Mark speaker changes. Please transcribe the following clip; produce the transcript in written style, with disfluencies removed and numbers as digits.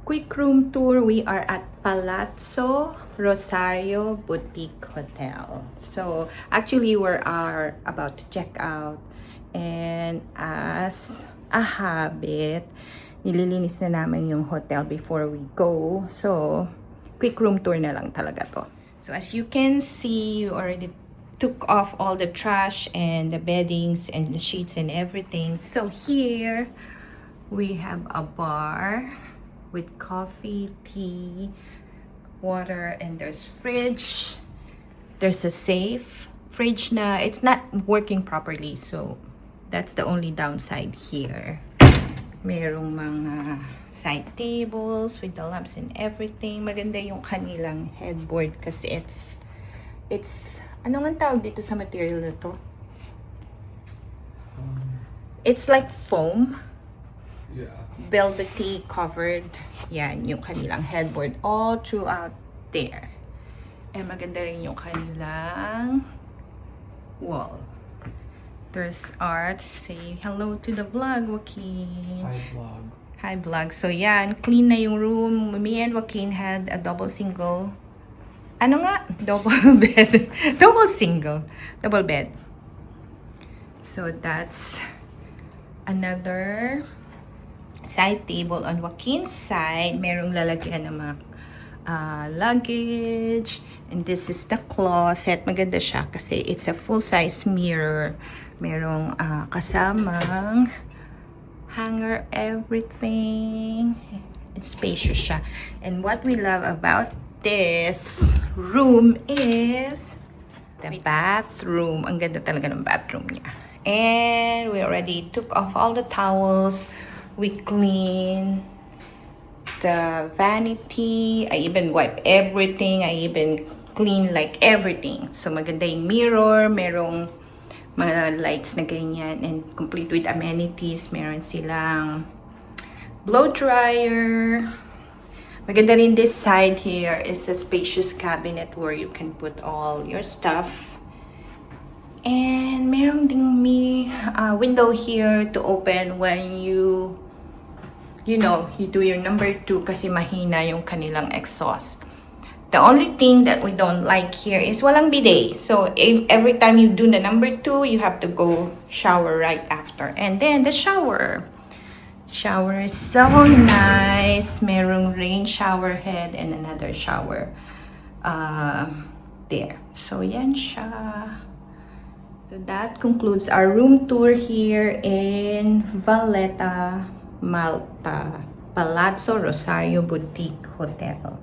Speaker 1: quick room tour. We are at Palazzo Rosario Boutique Hotel. So actually we are about to check out, and as a habit, nililinis na namin yung hotel before we go. So quick room tour na lang talaga to. So as you can see, you already took off all the trash and the beddings and the sheets and everything. So here we have a bar with coffee, tea, water, and there's fridge. There's a safe. Fridge na it's not working properly, so that's the only downside here. Merong mga side tables with the lamps and everything. Maganda yung kanilang headboard kasi it's ano nga tawag dito sa material na to? It's like foam.
Speaker 2: Yeah.
Speaker 1: Velvety covered. Yan, yung kanilang headboard all throughout there. And maganda rin yung kanilang wall. There's art. Say hello to the vlog, Joaquin.
Speaker 2: Hi vlog.
Speaker 1: Hi vlog. So yan, clean na yung room. Me and Joaquin had a double single. Ano nga? Double bed. Double single. Double bed. So that's another side table. On Joaquin's side, merong lalagyan ng mga luggage. And this is the closet. Maganda siya kasi it's a full-size mirror. Merong kasamang hanger, everything. It's spacious siya. And what we love about this room is the bathroom. Ang ganda talaga ng bathroom niya. And we already took off all the towels. We clean the vanity. I even wipe everything. I even clean like everything. So maganda yung mirror. Merong mga lights na ganyan. And complete with amenities. Meron silang blow dryer. Maganda rin this side here is a spacious cabinet where you can put all your stuff. And meron ding window here to open when you do your number 2 kasi mahina yung kanilang exhaust. The only thing that we don't like here is walang bidet. So if every time you do the number 2, you have to go shower right after. And then the shower. Shower is so nice. Merong rain shower head and another shower there. So yan siya. So that concludes our room tour here in Valletta, Malta, Palazzo Rosario Boutique Hotel.